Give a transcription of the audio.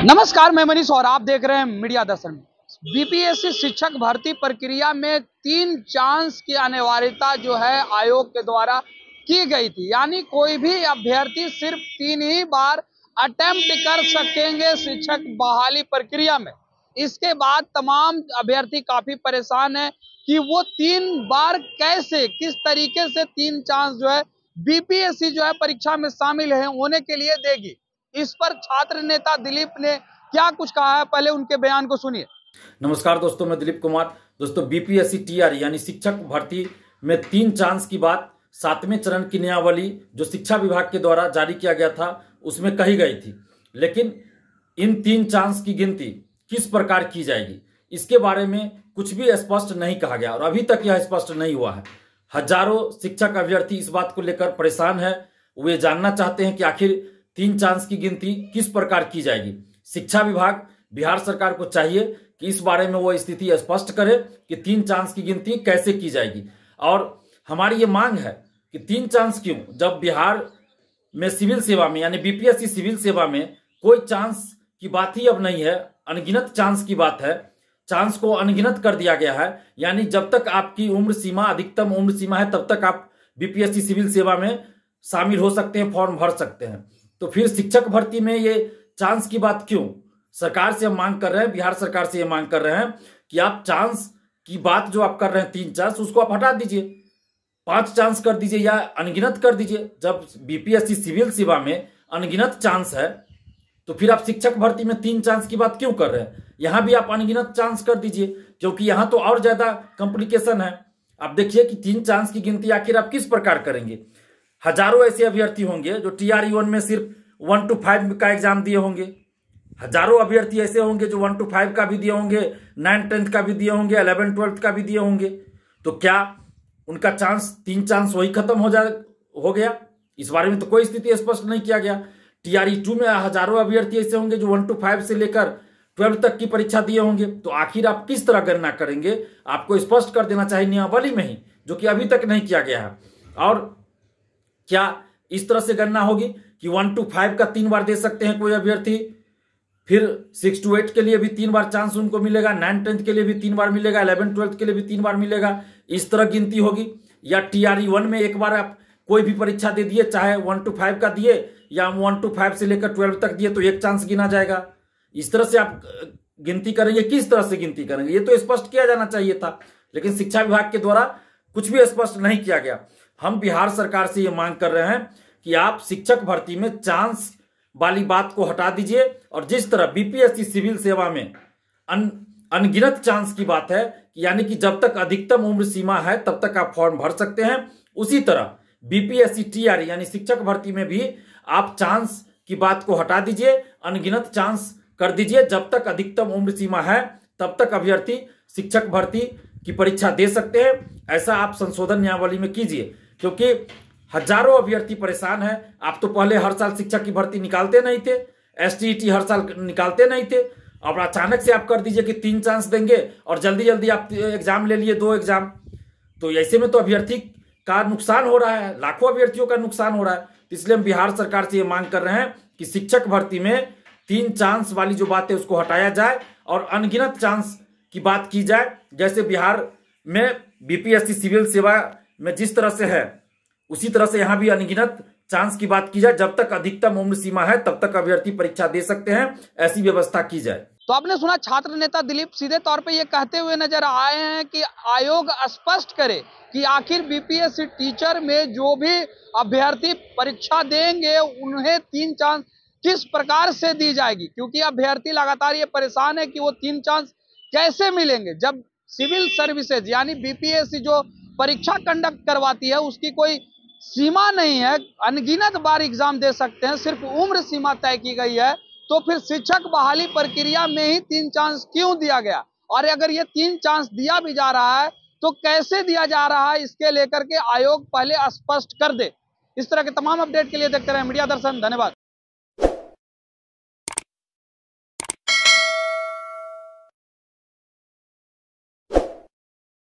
नमस्कार, मैं मनीष और आप देख रहे हैं मीडिया दर्शन। बीपीएससी शिक्षक भर्ती प्रक्रिया में 3 चांस की अनिवार्यता जो है आयोग के द्वारा की गई थी, यानी कोई भी अभ्यर्थी सिर्फ 3 ही बार अटेम्प्ट कर सकेंगे शिक्षक बहाली प्रक्रिया में। इसके बाद तमाम अभ्यर्थी काफी परेशान है कि वो 3 बार कैसे, किस तरीके से 3 चांस जो है बीपीएससी जो है परीक्षा में शामिल होने के लिए देगी। इस पर छात्र नेता दिलीप ने क्या कुछ कहा है, पहले उनके बयान को सुनिए। नमस्कार दोस्तों, मैं दिलीप कुमार। दोस्तों, बीपीएससी टीआरई यानी शिक्षक भर्ती में 3 चांस की बात 7वें चरण की नियमावली जो शिक्षा विभाग के द्वारा जारी किया गया था उसमें कही गई थी, लेकिन इन 3 चांस की गिनती किस प्रकार की जाएगी इसके बारे में कुछ भी स्पष्ट नहीं कहा गया और अभी तक यह स्पष्ट नहीं हुआ है। हजारों शिक्षक अभ्यर्थी इस बात को लेकर परेशान है। वो ये जानना चाहते हैं कि आखिर 3 चांस की गिनती किस प्रकार की जाएगी। शिक्षा विभाग बिहार सरकार को चाहिए कि इस बारे में वो स्थिति स्पष्ट करे कि 3 चांस की गिनती कैसे की जाएगी। और हमारी ये मांग है कि 3 चांस क्यों, जब बिहार में सिविल सेवा में यानी बीपीएससी सिविल सेवा में कोई चांस की बात ही अब नहीं है, अनगिनत चांस की बात है। चांस को अनगिनत कर दिया गया है, यानी जब तक आपकी उम्र सीमा, अधिकतम उम्र सीमा है, तब तक आप बीपीएससी सिविल सेवा में शामिल हो सकते हैं, फॉर्म भर सकते हैं। तो फिर शिक्षक भर्ती में ये चांस की बात क्यों? सरकार से हम मांग कर रहे हैं, बिहार सरकार से ये मांग कर रहे हैं कि आप चांस की बात जो आप कर रहे हैं 3 चांस, उसको आप हटा दीजिए, 5 चांस कर दीजिए या अनगिनत कर दीजिए। जब बीपीएससी सिविल सेवा में अनगिनत चांस है तो फिर आप शिक्षक भर्ती में 3 चांस की बात क्यों कर रहे हैं? यहां भी आप अनगिनत चांस कर दीजिए, क्योंकि यहां तो और ज्यादा कॉम्प्लिकेशन है। आप देखिए कि 3 चांस की गिनती आखिर आप किस प्रकार करेंगे। हजारों ऐसे अभ्यर्थी होंगे जो टीआरई 1 में सिर्फ 1 to 5 का एग्जाम दिए होंगे। हजारों अभ्यर्थी ऐसे होंगे जो 1 to 5 का भी दिए होंगे, 9th 10th का भी दिए होंगे, 11th 12th का भी दिए होंगे। तो क्या उनका चांस 3 चांस वही खत्म हो गया? इस बारे में तो कोई स्थिति स्पष्ट नहीं किया गया। टीआरई 2 में हजारों अभ्यर्थी ऐसे होंगे जो 1 to 5 से लेकर 12th तक की परीक्षा दिए होंगे। तो आखिर आप किस तरह गणना करेंगे? आपको स्पष्ट कर देना चाहिए नियमावली में ही, जो कि अभी तक नहीं किया गया है। और क्या इस तरह से गणना होगी कि 1 to 5 का 3 बार दे सकते हैं कोई अभ्यर्थी, फिर 6 to 8 के लिए भी 3 बार चांस उनको मिलेगा, 9th 10th के लिए भी 3 बार मिलेगा, 11th 12th के लिए भी 3 बार मिलेगा? इस तरह गिनती होगी? या टीआरई 1 में एक बार आप कोई भी परीक्षा दे दिए, चाहे 1 to 5 का दिए या 1 to 5 से लेकर 12 तक दिए, तो 1 चांस गिना जाएगा? इस तरह से आप गिनती करेंगे? किस तरह से गिनती करेंगे? ये तो स्पष्ट किया जाना चाहिए था, लेकिन शिक्षा विभाग के द्वारा कुछ भी स्पष्ट नहीं किया गया। हम बिहार सरकार से ये मांग कर रहे हैं कि आप शिक्षक भर्ती में चांस वाली बात को हटा दीजिए और जिस तरह बीपीएससी सिविल सेवा में अनगिनत चांस की बात है, यानी कि जब तक अधिकतम उम्र सीमा है तब तक आप फॉर्म भर सकते हैं, उसी तरह बीपीएससी टीआरई यानी शिक्षक भर्ती में भी आप चांस की बात को हटा दीजिए, अनगिनत चांस कर दीजिए। जब तक अधिकतम उम्र सीमा है तब तक अभ्यर्थी शिक्षक भर्ती की परीक्षा दे सकते हैं। ऐसा आप संशोधन नियमावली में कीजिए, क्योंकि हजारों अभ्यर्थी परेशान हैं। आप तो पहले हर साल शिक्षक की भर्ती निकालते नहीं थे, एसटीईटी हर साल निकालते नहीं थे, और अचानक से आप कर दीजिए कि 3 चांस देंगे और जल्दी जल्दी आप एग्जाम ले लिए, 2 एग्जाम। तो ऐसे में तो अभ्यर्थी का नुकसान हो रहा है, लाखों अभ्यर्थियों का नुकसान हो रहा है। इसलिए हम बिहार सरकार से ये मांग कर रहे हैं कि शिक्षक भर्ती में 3 चांस वाली जो बात है उसको हटाया जाए और अनगिनत चांस की बात की जाए। जैसे बिहार में बीपीएससी सिविल सेवा में जिस तरह से है, उसी तरह से यहां भी अनगिनत चांस की बात की जाए। जब तक अधिकतम उम्र सीमा है तब तक अभ्यर्थी परीक्षा दे सकते हैं, ऐसी व्यवस्था की जाए। तो आपने सुना छात्र नेता दिलीप सीधे तौर पे ये कहते हुए नजर आए हैं कि आयोग स्पष्ट करे कि आखिर बीपीएससी टीचर में जो भी अभ्यर्थी परीक्षा देंगे उन्हें 3 चांस किस प्रकार से दी जाएगी, क्योंकि अभ्यर्थी लगातार ये परेशान है कि वो 3 चांस कैसे मिलेंगे, जब सिविल सर्विसेज यानी बीपीएससी जो परीक्षा कंडक्ट करवाती है उसकी कोई सीमा नहीं है, अनगिनत बार एग्जाम दे सकते हैं, सिर्फ उम्र सीमा तय की गई है। तो फिर शिक्षक बहाली प्रक्रिया में ही 3 चांस क्यों दिया गया, और अगर ये 3 चांस दिया भी जा रहा है तो कैसे दिया जा रहा है, इसके लेकर के आयोग पहले स्पष्ट कर दे। इस तरह के तमाम अपडेट के लिए देखते रहे मीडिया दर्शन। धन्यवाद।